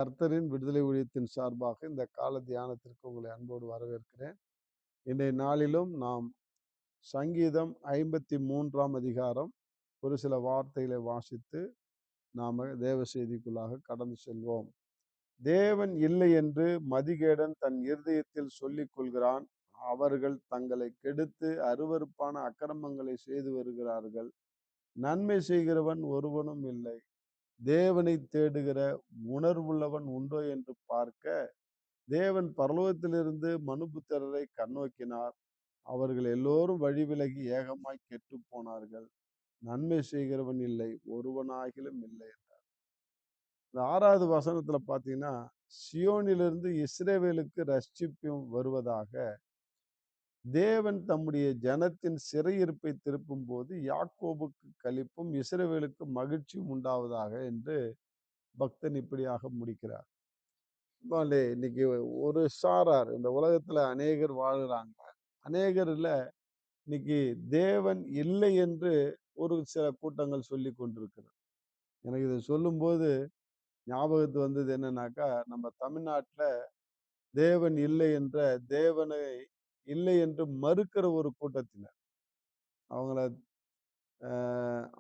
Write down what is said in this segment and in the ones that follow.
கர்த்தரின் விடுதலை ஊழியத்தின் சார்பாக இந்த கால தியானத்திற்கு உங்களை அன்போடு வரவேற்கிறேன். இன்றைய நாளிலும் நாம் சங்கீதம் 53ஆம் அதிகாரம் ஒரு சில வார்த்தைகளை வாசித்து நாம தேவ செய்திக்குள்ளாக கடந்து செல்வோம். தேவன் இல்லை என்று மதிகேடன் தன் இருதயத்தில் சொல்லிக் கொள்கிறான். அவர்கள் தங்களை கெடுத்து அருவருப்பான அக்கிரமங்களை செய்து வருகிறார்கள். நன்மை செய்கிறவன் ஒருவனும் இல்லை. தேவனை தேடுகிற உணர்வுள்ளவன் உண்டோ என்று பார்க்க தேவன் பரலோகத்திலிருந்து மனுபுத்திரரை கண்ணோக்கினார். அவர்கள் எல்லோரும் வழி விலகி ஏகமாய் கெட்டுப் போனார்கள். நன்மை செய்கிறவன் இல்லை, ஒருவனாகிலும் இல்லை என்றார். இந்த 6வது வசனத்துல பார்த்தீங்கன்னா, சியோனிலிருந்து இஸ்ரவேலுக்கு ரட்சிப்பு வருவதாக, தேவன் தம்முடைய ஜனத்தின் சிறையிருப்பை திருப்பும்போது யாக்கோபுக்கு களிப்பும் இஸ்ரவேலுக்கு மகிழ்ச்சியும் உண்டாவதாக என்று பக்தன் இப்படியாக முடிக்கிறார். இன்னைக்கு ஒரு சாரார் இந்த உலகத்துல அநேகர் வாழுறாங்க. அநேகர்ல இன்னைக்கு தேவன் இல்லை என்று ஒரு சில கூட்டங்கள் சொல்லி கொண்டிருக்கிறது. எனக்கு இதை சொல்லும்போது ஞாபகத்து வந்தது என்னன்னாக்கா, நம்ம தமிழ்நாட்டுல தேவன் இல்லை என்ற தேவனை இல்லை என்று மறுக்கிற ஒரு கூட்டத்தினர். அவங்கள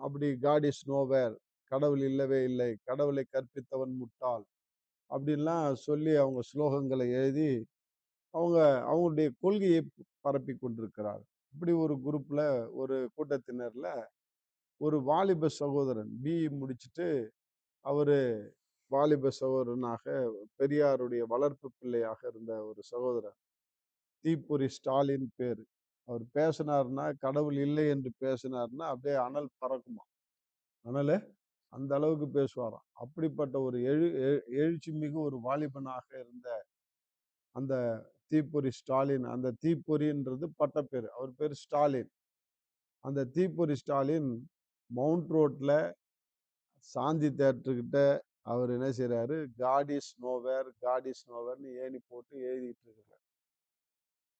அப்படி காட் இஸ் நோவேர், கடவுள் இல்லவே இல்லை, கடவுளை கற்பித்தவன் முட்டாள் அப்படின்லாம் சொல்லி அவங்க ஸ்லோகங்களை எழுதி அவங்க அவங்களுடைய கொள்கையை பரப்பி கொண்டிருக்கிறார். இப்படி ஒரு குரூப்ல ஒரு கூட்டத்தினர்ல ஒரு வாலிப சகோதரன் பிஇ முடிச்சுட்டு அவரு வாலிப சகோதரனாக பெரியாருடைய வளர்ப்பு பிள்ளையாக இருந்த ஒரு சகோதரர், தீப்பொறி ஸ்டாலின் பேரு. அவர் பேசினார்னா, கடவுள் இல்லை என்று பேசினார்னா அப்படியே அனல் பறக்குமா. அனலு அந்த அளவுக்கு பேசுவாராம். அப்படிப்பட்ட ஒரு எழுச்சி மிகு ஒரு வாலிபனாக இருந்த அந்த தீப்பொறி ஸ்டாலின், அந்த தீப்பொறின்றது பட்டப்பேரு. அவர் பேரு ஸ்டாலின். அந்த தீப்பொறி ஸ்டாலின் மவுண்ட் ரோட்ல சாந்தி தியேட்டர்கிட்ட அவர் என்ன செய்றாரு, God is nowhere, God is நோவேர்ன்னு ஏணி போட்டு எழுதிட்டு இருக்கிறார்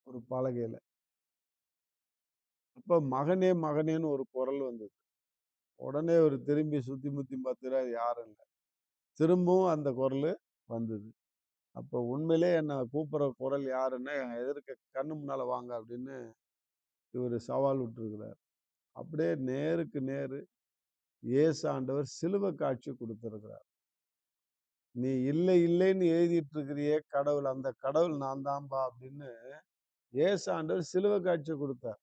ஒரு பலகையில. அப்ப மகனே மகனேன்னு ஒரு குரல் வந்தது. உடனே அவர் திரும்பி சுத்தி முத்தி பார்க்கிறார், யாரும் இல்ல. திரும்பவும் அந்த குரலு வந்தது. அப்ப உண்மையிலே என்ன கூப்பிடுற குரல் யாருன்னா, என் எதிர்க்க கண்ணு முன்னால வாங்க அப்படின்னு இவரு சவால் விட்டுருக்கிறார். அப்படியே நேருக்கு நேரு இயேசு ஆண்டவர் சிலுவை காட்சி கொடுத்திருக்கிறார். நீ இல்லை இல்லைன்னு எழுதிட்டு இருக்கிறியே கடவுள், அந்த கடவுள் நான் தான்பா அப்படின்னு இயேசு ஆண்டவர் சிலுவை காட்சி கொடுத்தார்.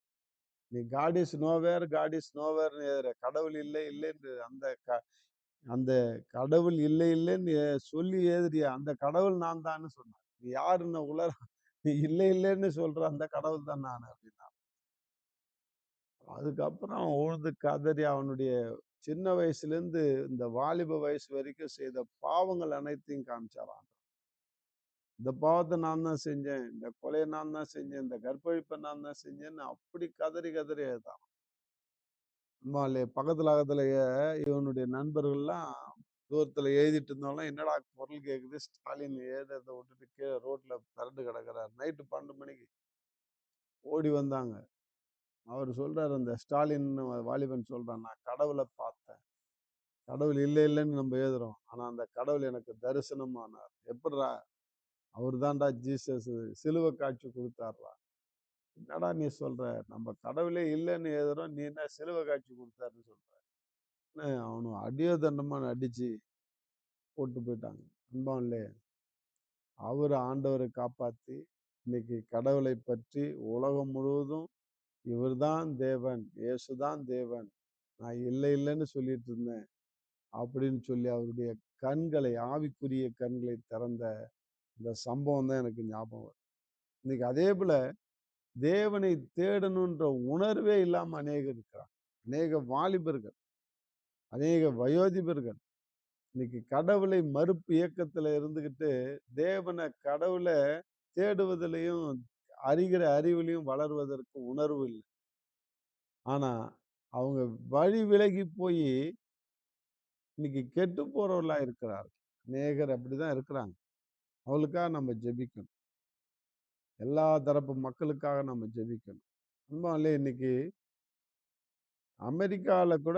நீ God is nowhere, God is நோவேர்ன்னு எழுதுற, கடவுள் இல்லை இல்லைன்னு அந்த கடவுள் இல்லை இல்லைன்னு சொல்லி எழுதுறிய அந்த கடவுள் நான் தான்னு சொன்னார். நீ யாருன்னு நீ இல்லை இல்லைன்னு சொல்ற அந்த கடவுள் தான் நான் அப்படின்னா. அதுக்கப்புறம் அவன் உழுது கதறி அவனுடைய சின்ன வயசுல இருந்து இந்த வாலிப வயசு வரைக்கும் செய்த பாவங்கள் அனைத்தையும் காமிச்சாராம். இந்த பாவத்தை நான் தான் செஞ்சேன், இந்த கொலையை நான் தான் செஞ்சேன், இந்த கற்பழிப்பை நான் தான் செஞ்சேன்னு அப்படி கதறி கதறி எழுதான். பக்கத்துல இவனுடைய நண்பர்கள்லாம் தூரத்துல எழுதிட்டு இருந்தவங்களாம், என்னடா குரல் கேக்குது, ஸ்டாலின் எழுதுறதை விட்டுட்டு கீழே ரோட்ல பிறண்டு கிடக்குறாரு. நைட்டு 12 மணிக்கு ஓடி வந்தாங்க. அவர் சொல்றாரு, அந்த ஸ்டாலின் வாலிபன் சொல்றான், நான் கடவுளை பார்த்தேன். கடவுள் இல்லை இல்லைன்னு நம்ம எழுதுறோம், ஆனா அந்த கடவுள் எனக்கு தரிசனமானார். எப்படிடா? அவர் தான்டா ஜீசஸ், சிலுவை காட்சி கொடுத்தாருடா. என்னடா நீ சொல்ற? நம்ம கடவுளே இல்லைன்னு எழுதுறோம், நீ என்ன சிலுவை காட்சி கொடுத்தாருன்னு சொல்ற? அவனு அடியோ தண்டமா அடிச்சு போட்டு போயிட்டாங்க. அன்பான்லே அவர் ஆண்டவரை காப்பாத்தி இன்னைக்கு கடவுளை பற்றி உலகம் முழுவதும் இவர்தான் தேவன், இயேசுதான் தேவன், நான் இல்லை இல்லைன்னு சொல்லிட்டு இருந்தேன் அப்படின்னு சொல்லி அவருடைய கண்களை, ஆவிக்குரிய கண்களை திறந்த இந்த சம்பவம் தான் எனக்கு ஞாபகம் வருது. இன்னைக்கு அதே போல தேவனை தேடணுன்ற உணர்வே இல்லாம அநேகர் இருக்கிறாங்க. அநேக வாலிபர்கள், அநேக வயோதிபர்கள் இன்னைக்கு கடவுளை மறுப்பு இயக்கத்துல இருந்துகிட்டு கடவுளை தேடுவதிலையும் அறிகிற அறிவிலையும் வளர்வதற்கு உணர்வு இல்லை. ஆனா அவங்க வழி விலகி போய் இன்னைக்கு கெட்டு போறவர்களா இருக்கிறார்கள். அநேகர் அப்படிதான் இருக்கிறாங்க. அவங்களுக்காக நம்ம ஜெபிக்கணும். எல்லா தரப்பு மக்களுக்காக நம்ம ஜெபிக்கணும். அன்பாலே இன்னைக்கு அமெரிக்கால கூட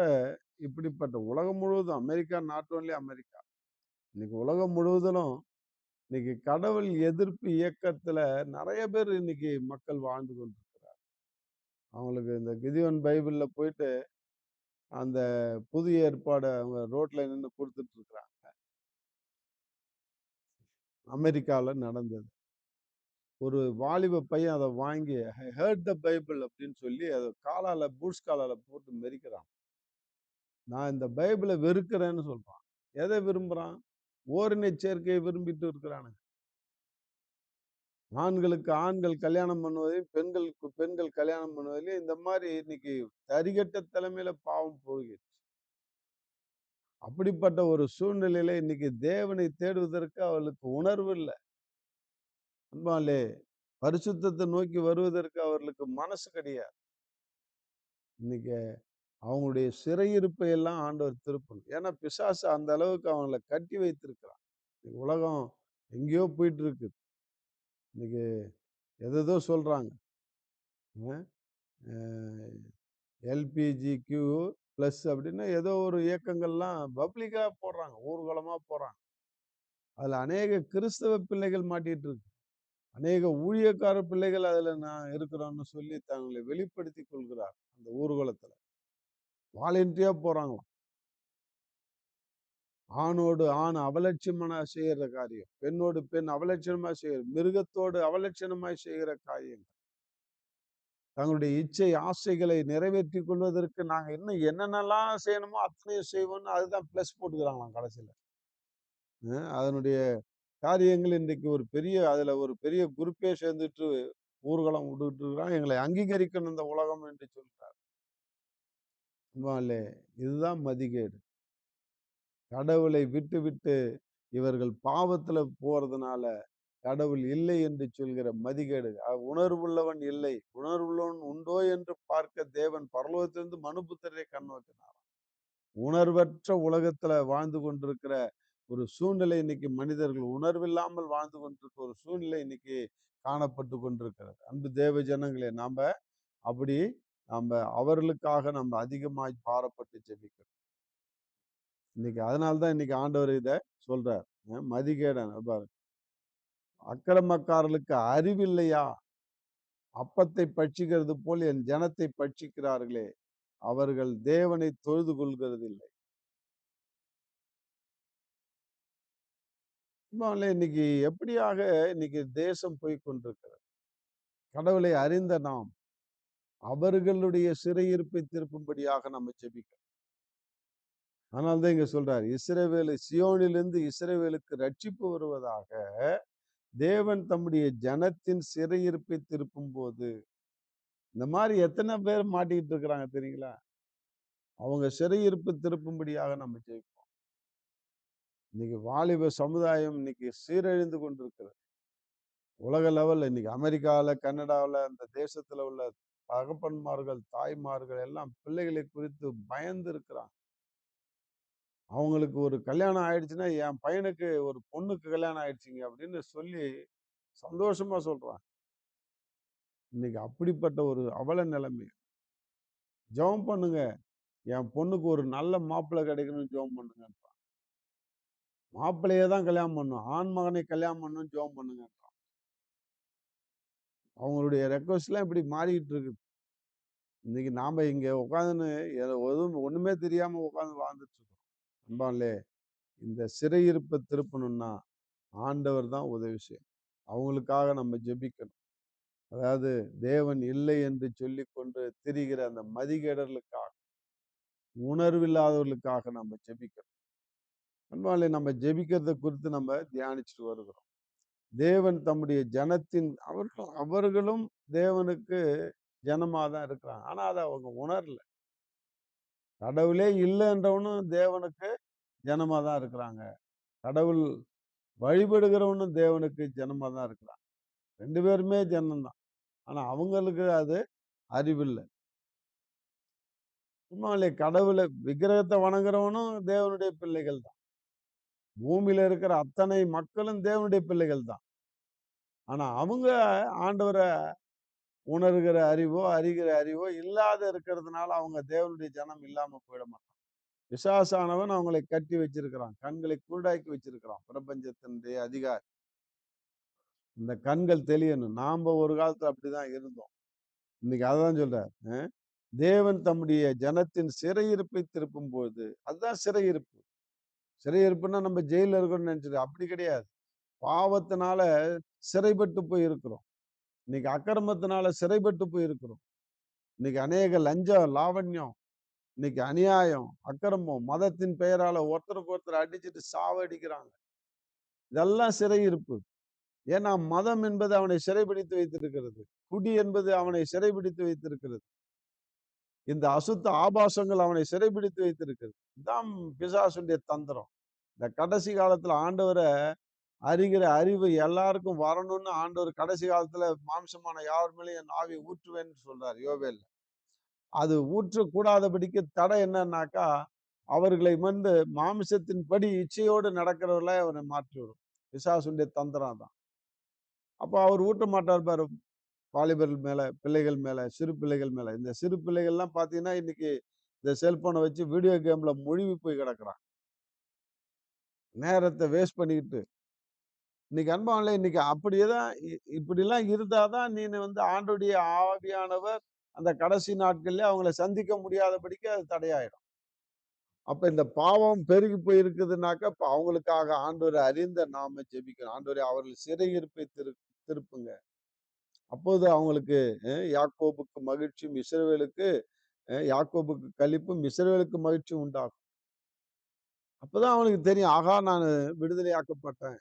இப்படிப்பட்ட உலகம் முழுவதும், அமெரிக்கா நாட் ஒன்லி அமெரிக்கா, இன்னைக்கு உலகம் முழுவதிலும் இன்னைக்கு கடவுள் எதிர்ப்பு இயக்கத்துல நிறைய பேர் இன்னைக்கு மக்கள் வாழ்ந்து கொண்டிருக்கிறார். அவங்களுக்கு இந்த கிதியோன் பைபிள்ல போயிட்டு அந்த புதிய ஏற்பாட அவங்க ரோட்ல நின்னு குடுத்துட்டு இருக்கிறாங்க. அமெரிக்கால நடந்தது. ஒரு வாலிப பையன் அத வாங்கி ஐ ஹேர்ட் த பைபிள் அப்படின்னு சொல்லி அத காலால பூட்ஸ் காலால போட்டு மிதிக்கிறான். நான் இந்த பைபிள வெறுக்கிறேன்னு சொல்றான். எத விரும்புறான்? ஓரினச் சேர்க்கையை விரும்பிட்டு இருக்கிறானுங்க. ஆண்களுக்கு ஆண்கள் கல்யாணம் பண்ணுவதையும், பெண்களுக்கு பெண்கள் கல்யாணம் பண்ணுவதிலயும் இந்த மாரி இன்னைக்கு தரிகெட்ட தலைமையில பாவம் போகிறது. அப்படிப்பட்ட ஒரு சூழ்நிலையில இன்னைக்கு தேவனை தேடுவதற்கு அவர்களுக்கு உணர்வு இல்ல. அன்பாலே பரிசுத்தத்தை நோக்கி வருவதற்கு அவர்களுக்கு மனசு கிடையாது. இன்னைக்கு அவங்களுடைய சிறையிருப்பை எல்லாம் ஆண்டவர் திருப்பணும். ஏன்னா பிசாசு அந்த அளவுக்கு அவங்கள கட்டி வைத்திருக்கிறான். உலகம் எங்கேயோ போயிட்டு இருக்கு. இன்னைக்கு எதேதோ சொல்றாங்க. அ எல்பிஜிக்யூ பிளஸ் அப்படின்னு ஏதோ ஒரு இயக்கங்கள்லாம் பப்ளிக்கா போடுறாங்க. ஊர்வலமா போடுறாங்க. அதுல அநேக கிறிஸ்தவ பிள்ளைகள் மாட்டிட்டு இருக்கு. அநேக ஊழியக்கார பிள்ளைகள் அதுல நான் இருக்கிறோம்னு சொல்லி தங்களை வெளிப்படுத்திக் கொள்கிறார். அந்த ஊர்வலத்துல. வாலண்டரியா போறாங்களாம். ஆணோடு ஆண் அவலட்சணமா செய்யற காரியம். பெண்ணோடு பெண் அவலட்சணமா செய்யற மிருகத்தோடு அவலட்சணமாய் செய்கிற காரியங்கள். தங்களுடைய இச்சை ஆசைகளை நிறைவேற்றிக் கொள்வதற்கு நாங்க இன்னும் என்னென்னலாம் செய்யணுமோ அத்தனையும் செய்வோம்னு அதுதான் பிளஸ் போட்டுக்கிறாங்களாம் கடைசியில. அதனுடைய காரியங்கள் இன்றைக்கு அதுல ஒரு பெரிய குரூப்பே சேர்ந்துட்டு ஊர்வலம் விட்டுட்டு இருக்கிறான். எங்களை அங்கீகரிக்கணும் இந்த உலகம் என்று சொல்றார். இதுதான் மதிகேடு. கடவுளை விட்டு இவர்கள் பாவத்துல போறதுனால கடவுள் இல்லை என்று சொல்கிற மதிகேடு. உணர்வுள்ளவன் இல்லை. உணர்வுள்ளவன் உண்டோ என்று பார்க்க தேவன் பரலோகத்திலிருந்து மனுபுத்திரரை கண்ணோக்கினார். உணர்வற்ற உலகத்துல வாழ்ந்து கொண்டிருக்கிற ஒரு சூழ்நிலை இன்னைக்கு மனிதர்கள் உணர்வில்லாமல் வாழ்ந்து கொண்டிருக்கிற ஒரு சூழ்நிலை இன்னைக்கு காணப்பட்டு கொண்டிருக்கிறது. அன்பு தேவ ஜனங்களே, அப்படி அவர்களுக்காக அதிகமாய் பாரப்பட்டு ஜெபிக்கணும். இன்னைக்கு அதனாலதான் இன்னைக்கு ஆண்டவர் இத சொல்றார். மதிகேடன் பாரு, அக்கிரமக்காரர்களுக்கு அறிவில்லையா? அப்பத்தை பட்சிக்கிறது போல் என் ஜனத்தை பட்சிக்கிறார்களே, அவர்கள் தேவனை தொழுது கொள்கிறதில்லை. இன்னைக்கு எப்படியாக இன்னைக்கு தேசம் போய் கொண்டிருக்கிறது. கடவுளை அறிந்த நாம் அவர்களுடைய சிறையிருப்பை திருப்பும்படியாக நம்ம ஜெபிக்கணும். அதனால்தான் இங்க சொல்றார், சியோனிலிருந்து இஸ்ரவேலுக்கு ரட்சிப்பு வருவதாக தேவன் தம்முடைய ஜனத்தின் சிறையிருப்பை திருப்பும் போது. இந்த மாதிரி எத்தனை பேர் மாட்டிக்கிட்டு இருக்கிறாங்க தெரியுங்களா? அவங்க சிறையிருப்பு திருப்பும்படியாக நம்ம ஜெபிப்போம். இன்னைக்கு வாலிப சமுதாயம் இன்னைக்கு சீரழிந்து கொண்டிருக்கிறது. உலக லெவல்ல இன்னைக்கு அமெரிக்கால, கனடாவுல, அந்த தேசத்துல உள்ள தகப்பன்மார்கள், தாய்மார்கள் எல்லாம் பிள்ளைகளை குறித்து பயந்து இருக்கிறாங்க. அவங்களுக்கு ஒரு கல்யாணம் ஆயிடுச்சுன்னா, என் பையனுக்கு ஒரு பொண்ணுக்கு கல்யாணம் ஆயிடுச்சுங்க அப்படின்னு சொல்லி சந்தோஷமா சொல்றாங்க. இன்னைக்கு அப்படிப்பட்ட ஒரு அவல நிலைமை. ஜெபம் பண்ணுங்க. என் பொண்ணுக்கு ஒரு நல்ல மாப்பிள்ளை கிடைக்கணும்னு ஜெபம் பண்ணுங்கன்றான். மாப்பிள்ளையே தான் கல்யாணம் பண்ணணும். ஆண் மகனை கல்யாணம் பண்ணணும்னு ஜெபம் பண்ணுங்கன்றான். அவங்களுடைய ரெக்வெஸ்ட்லாம் இப்படி மாறிக்கிட்டு இருக்குது. இன்னைக்கு நாம இங்க உட்கார்ந்துன்னு எதுவும் ஒண்ணுமே தெரியாம உட்கார்ந்து வாழ்ந்துட்டு இருக்கோம். அன்பாலே, இந்த சிறையிருப்பை திருப்பணும்னா ஆண்டவர் தான் உதவி செய்யணும். அவங்களுக்காக நம்ம ஜெபிக்கணும். அதாவது தேவன் இல்லை என்று சொல்லிக்கொண்டு திரிகிற அந்த மதிகேடர்களுக்காக, உணர்வில்லாதவர்களுக்காக நம்ம ஜெபிக்கணும். அன்பாலே, நம்ம ஜெபிக்கிறத குறித்து நம்ம தியானிச்சுட்டு வருகிறோம். தேவன் தம்முடைய ஜனத்தின் அவர்களும் தேவனுக்கு ஜனமா தான் இருக்கிறாங்க. ஆனா அத அவங்க உணரல. கடவுளே இல்லைன்றவனும் தேவனுக்கு ஜனமா தான் இருக்கிறாங்க. கடவுள் வழிபடுகிறவனும் தேவனுக்கு ஜனமா தான் இருக்கிறான். 2 பேருமே ஜனம் தான். ஆனா அவங்களுக்கு அது அறிவில்ல. உண்மையிலே கடவுள விக்கிரகத்த வணங்குறவனும் தேவனுடைய பிள்ளைகள் தான். பூமியில இருக்கிற அத்தனை மக்களும் தேவனுடைய பிள்ளைகள் தான். ஆனா அவங்க ஆண்டவர உணர்கிற அறிவோ, அறிகிற அறிவோ இல்லாத இருக்கிறதுனால அவங்க தேவனுடைய ஜனம் இல்லாம போயிட மாட்டாங்க. பிசாசானவன் அவங்களை கட்டி வச்சிருக்கிறான். கண்களை குருடாக்கி வச்சிருக்கிறான். பிரபஞ்சத்தினுடைய அதிகாரி. இந்த கண்கள் தெளியணும். நாம ஒரு காலத்துல அப்படிதான் இருந்தோம். இன்னைக்கு அததான் சொல்றார். தேவன் தம்முடைய ஜனத்தின் சிறையிருப்பை திருப்பும்போது, அதுதான் சிறையிருப்பு. சிறையிருப்புன்னா நம்ம ஜெயில்ல இருக்கோம்னு நினைச்சுட்டு அப்படி கிடையாது. பாவத்தினால சிறைப்பட்டு போய் இருக்கிறோம். இன்னைக்கு அக்கிரமத்தினால சிறைப்பட்டு போய் இருக்கிறோம். இன்னைக்கு அநேக லஞ்சம், லாவண்யம், இன்னைக்கு அநியாயம், அக்கிரமம், மதத்தின் பெயரால ஒருத்தருக்கு ஒருத்தர் அடிச்சுட்டு சாவடிக்கிறாங்க. இதெல்லாம் சிறையிருப்பு. ஏன்னா மதம் என்பது அவனை சிறைபிடித்து வைத்திருக்கிறது. குடி என்பது அவனை சிறைபிடித்து வைத்திருக்கிறது. இந்த அசுத்த ஆபாசங்கள் அவனை சிறைபிடித்து வைத்திருக்கிறது. இதான் பிசாசுடைய தந்திரம். இந்த கடைசி காலத்துல ஆண்டவரை அறிகிற அறிவு எல்லாருக்கும் வரணும்னு ஆண்டவர் கடைசி காலத்துல மாம்சமான யாவர் மேலேயும் என் ஆவியை ஊற்றுவேன்னு சொல்றார் யோவேல்ல. அது ஊற்றக்கூடாதபடிக்கு தடை என்னன்னாக்கா, அவர்களை வந்து மாமிசத்தின்படி இச்சையோடு நடக்கிறவர்களா அவனை மாற்றிவிடும். பிசாசுடைய தந்திரம் தான். அப்ப அவர் ஊட்ட மாட்டார் பாரு. வாலிபர்கள் மேல, பிள்ளைகள் மேல, சிறு பிள்ளைகள் மேல. இந்த சிறு பிள்ளைகள்லாம் பார்த்தீங்கன்னா, இன்னைக்கு இந்த செல்போன வச்சு வீடியோ கேம்ல முழுகி போய் கிடக்குறான். நேரத்த வேஸ்ட் பண்ணிக்கிட்டு. இன்னைக்கு அன்பானவர்களே, இன்னைக்கு அப்படியேதான் இப்படிலாம் இருந்தா தான் நீனு வந்து ஆண்டவருடைய ஆவியானவர் அந்த கடைசி நாட்கள்ல அவங்கள சந்திக்க முடியாதபடிக்கு அது தடையாயிடும். அப்ப இந்த பாவம் பெருகி போயிருக்குதுன்னாக்கா, அப்ப அவங்களுக்காக ஆண்டவரை அறிந்த நாம ஜெபிக்கணும். ஆண்டவரே அவர்கள் சிறையிருப்பை திருப்புங்க. அப்போது அவங்களுக்கு யாக்கோபுக்கு மகிழ்ச்சியும், இஸ்ரவேலுக்கு யாக்கோபுக்கு களிப்பும், இஸ்ரவேலுக்கு மகிழ்ச்சியும் உண்டாகும். அப்பதான் அவனுக்கு தெரியும். ஆகா! நானு விடுதலையாக்கப்பட்டேன்.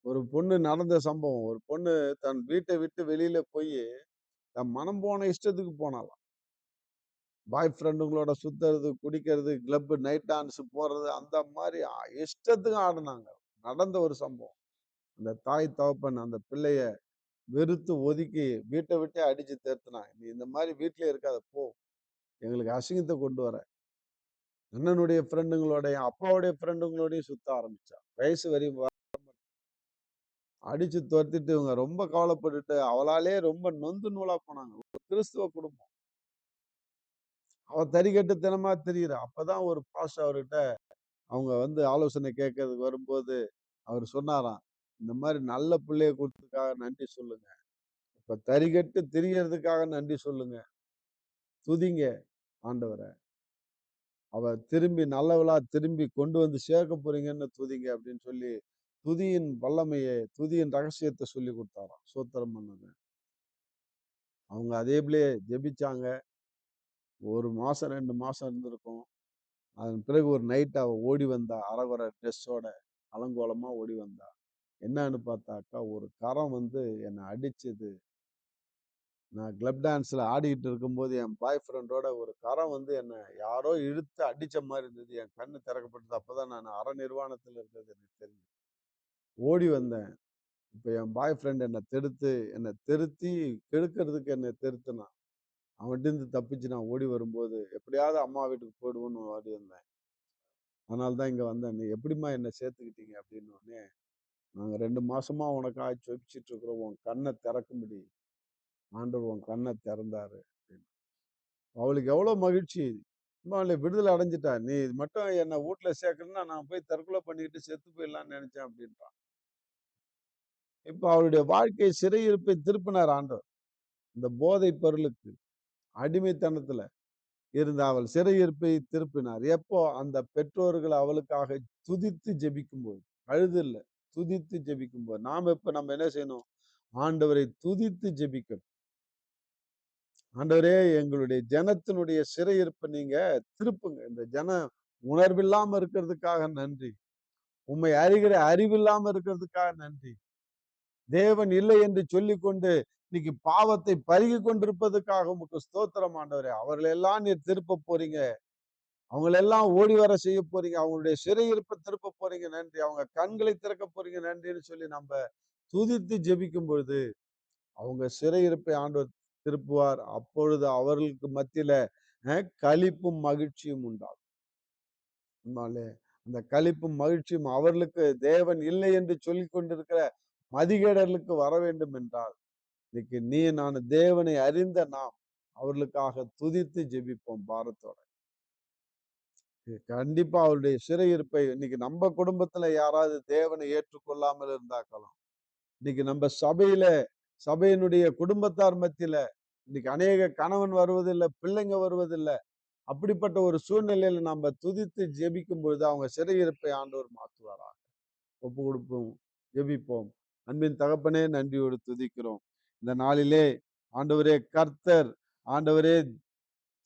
ஒரு பொண்ணு நடந்த சம்பவம். ஒரு பொண்ணு தன் வீட்ட விட்டு வெளியில போயி, தன் மனம் போன இஷ்டத்துக்கு போனாளாம். பாய் ஃப்ரெண்டுங்களோட சுத்துறது, குடிக்கிறது, கிளப், நைட் டான்ஸ் போறது, அந்த மாரி இஷ்டத்துக்கு ஆடுனாங்க. நடந்த ஒரு சம்பவம். அந்த தாய் தகப்பன் அந்த பிள்ளைய வெறுத்து ஒதுக்கி வீட்ட விட்டே அடிச்சு தெரத்துனான். "நீ இந்த மாரி வீட்லயே இருக்காத போ. எங்களுக்கு அசிங்கத்த கொண்டு வர." அண்ணனுடைய ஃப்ரெண்டுங்களோடயும், அப்பாவுடைய ஃப்ரெண்டுங்களோடயும் சுத்த ஆரம்பிச்சா. வயசு வரையும் அடிச்சு துரத்திட்டு இவங்க ரொம்ப கவலைப்பட்டுட்டு, அவளாலேயே ரொம்ப நொந்து நூலா போனாங்க. ஒரு கிறிஸ்துவ குடும்பம். அவ தரிகட்டுத்தனமா திரியிறா. அப்பதான் ஒரு பாஸ்டர் அவர்கிட்ட அவங்க வந்து ஆலோசனை கேட்கறதுக்கு வரும்போது, அவரு சொன்னாராம். இந்த மாரி நல்ல பிள்ளைய குடுத்ததுக்காக நன்றி சொல்லுங்க. இப்ப தரிகட்டு திரியறதுக்காக நன்றி சொல்லுங்க. துதிங்க ஆண்டவர. அவ திரும்பி நல்லவளா திரும்பி கொண்டு வந்து சேர்க்க போறீங்கன்னு துதிங்க அப்படின்னு சொல்லி, துதியின் வல்லமைய, துதியின் ரகசியத்த சொல்லிக் குடுத்தாராம். ஸ்தோத்திரம் பண்ணுங்க. அவங்க அதேபோலயே ஜெபிச்சாங்க. 1 மாசம் 2 மாசம் இருந்திருக்கும். அதன் பிறகு ஒரு நைட் அவ ஓடி வந்தா. அரகுர ட்ரெஸ்ஸோட அலங்கோலமா ஓடி வந்தா. என்னான்னு பார்த்தாக்கா, ஒரு கரம் வந்து என்ன அடிச்சது. நான் கிளப் டான்ஸ்ல ஆடிக்கிட்டு இருக்கும்போது, என் பாய் ஃப்ரெண்டோட ஒரு கரம் வந்து என்ன யாரோ இழுத்து அடிச்ச மாரி இருந்தது. என் கண்ணு திறக்கப்பட்டது. அப்பதான் நான் அரை நிர்வாணத்துல இருக்கிறது எனக்கு தெரிஞ்சது. ஓடி வந்தேன். இப்ப என் பாய் ஃப்ரெண்ட் என்ன திருத்தி கெடுக்கிறதுக்கு என்ன திருத்துனான். அவன்ட்டருந்து தப்பிச்சு நான் ஓடி வரும்போது, எப்படியாவது அம்மா வீட்டுக்கு போயிடுவோன்னு ஓடி வந்தேன். அதனால தான் இங்க வந்தேன். "நீ எப்படிம்மா என்ன சேர்த்துக்கிட்டீங்க?" அப்படின்னோனே, "நாங்க 2 மாசமா உனக்காக ஜெபிச்சுட்டு இருக்கிறோம். உன் கண்ண திறக்கும்படி ஆண்டவர் உன் கண்ண திறந்தாரு." அப்படின்னு. அவளுக்கு எவ்வளோ மகிழ்ச்சி. அம்மா அவள விடுதலை அடைஞ்சுட்டா. "நீ மட்டும் என்ன வூட்ல சேர்க்கலன்னா, நான் போய் தற்கொலை பண்ணிக்கிட்டு செத்து போயிடலாம்னு நெனச்சேன்." அப்படின்றா. இப்ப அவளுடைய வாழ்க்கை சிறையிருப்பை திருப்பினார் ஆண்டவர். இந்த போதைப் பொருளுக்கு, அடிமைத்தனத்துல இருந்த அவள் சிறையிருப்பை திருப்பினார். எப்போ? அந்த பெற்றோர்கள் அவளுக்காக துதித்து ஜெபிக்கும்போது. அழுது இல்ல. துதித்து ஜெபிக்கும்போது. நம்ம என்ன செய்யணும்? ஆண்டவரை துதித்து ஜெபிக்கணும். ஆண்டவரே, எங்களுடைய ஜனத்தினுடைய சிறையிருப்ப நீங்க திருப்புங்க. இந்த ஜனம் உணர்வில்லாம இருக்கிறதுக்காக நன்றி. உம்மை அறிகிற அறிவில்லாம இருக்கிறதுக்காக நன்றி. தேவன் இல்லை என்று சொல்லிக்கொண்டு இன்னைக்கு பாவத்தை பருகிக் கொண்டிருப்பதற்காக உமக்கு ஸ்தோத்திரம் ஆண்டவரே. அவர்களெல்லாம் நீர் திருப்பப் போறீங்க. அவங்களெல்லாம் ஓடி வர செய்ய போறீங்க. அவங்களுடைய சிறையிருப்ப திருப்ப போறீங்க நன்றி. அவங்க கண்களை திறக்க போறீங்க நன்றின்னு சொல்லி நம்ப துதித்து ஜெபிக்கும் பொழுது, அவங்க சிறையிருப்பை ஆண்டவர் திருப்புவார். அப்பொழுது அவர்களுக்கு மத்தியில களிப்பும் மகிழ்ச்சியும் உண்டாகும். உண்மையாலே அந்த களிப்பும் மகிழ்ச்சியும் அவர்களுக்கு தேவன் இல்லை என்று சொல்லிக் கொண்டிருக்கிற மதிகேடர்களுக்கு வர வேண்டும் என்றால், இன்னைக்கு நீ நான் தேவனை அறிந்த நாம் அவர்களுக்காக துதித்து ஜெபிப்போம் பாரத்தோட. கண்டிப்பா அவருடைய சிறையிருப்பை இன்னைக்கு நம்ம குடும்பத்துல யாராவது தேவனை ஏற்றுக்கொள்ளாமல் இருந்தாக்கலாம். இன்னைக்கு நம்ம சபையினுடைய குடும்பத்தார் மத்தியில இன்னைக்கு அநேக கணவன் வருவதில்லை, பிள்ளைங்க வருவதில்லை. அப்படிப்பட்ட ஒரு சூழ்நிலையில நம்ம துதித்து ஜெபிக்கும் பொழுது அவங்க சிறையிருப்பை ஆண்டவர் மாற்றுவாராக. ஒப்பு கொடுப்போம், ஜெபிப்போம். அன்பின் தகப்பனே, நன்றியோடு துதிக்கிறோம். இந்த நாளிலே ஆண்டவரே கர்த்தர், ஆண்டவரே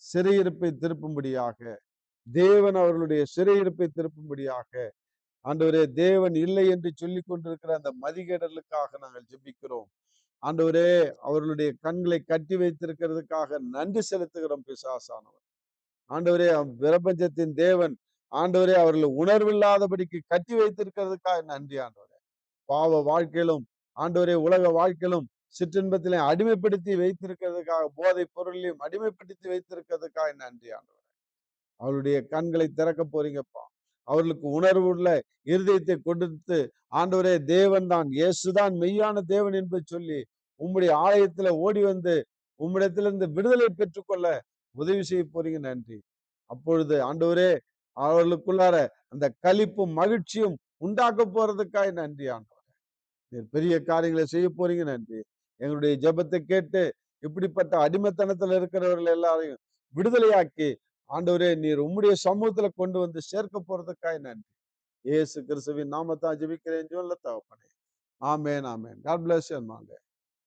சிறையிருப்பை திருப்பும்படியாக, தேவன் அவர்களுடைய சிறையிருப்பை திருப்பும்படியாக, ஆண்டவரே தேவன் இல்லை என்று சொல்லிக் கொண்டிருக்கிற அந்த மதிகேடர்களுக்காக நாங்கள் ஜெபிக்கிறோம். ஆண்டவரே அவர்களுடைய கண்களை கட்டி வைத்திருக்கிறதுக்காக நன்றி செலுத்துகிறோம். பிசாசானவர் ஆண்டவரே பிரபஞ்சத்தின் தேவன் ஆண்டவரே அவர்களை உணர்வில்லாதபடிக்கு கட்டி வைத்திருக்கிறதுக்காக நன்றி ஆண்டவரே. பாவ வாழ்க்கையிலும் ஆண்டவரே உலக வாழ்க்கையிலும் சிற்றின்பத்திலே அடிமைப்படுத்தி வைத்திருக்கிறதுக்காக, போதை பொருளையும் அடிமைப்படுத்தி வைத்திருக்கிறதுக்காக நன்றி ஆண்டவரே. அவருடைய கண்களை திறக்க போறீங்கப்பா. அவர்களுக்கு உணர்வுள்ள இருதயத்தை கொடுத்து, ஆண்டவரே தேவன் தான், இயேசுதான் மெய்யான தேவன் என்று சொல்லி உம்முடைய ஆலயத்துல ஓடி வந்து உம்மிடத்திலிருந்து விடுதலை பெற்றுக்கொள்ள உதவி செய்ய போறீங்க. நன்றி. அப்பொழுது ஆண்டவரே அவர்களுக்குள்ளார அந்த களிப்பும் மகிழ்ச்சியும் உண்டாக்க போறதுக்காக நன்றி ஆண்டவரே. நீர் பெரிய காரியங்களை செய்ய போறீங்க. நன்றி. எங்களுடைய ஜெபத்தை கேட்டு இப்படிப்பட்ட அடிமைத்தனத்துல இருக்கிறவர்கள் எல்லாரையும் விடுதலையாக்கி ஆண்டவரே நீர் உம்முடைய சமூகத்துல கொண்டு வந்து சேர்க்க போறதுக்காக நன்றி. இயேசு கிறிஸ்துவின் நாமத்தான் ஜெபிக்கிறேன் ஜீவனுள்ள தகப்பனே. ஆமென், ஆமென். God bless you.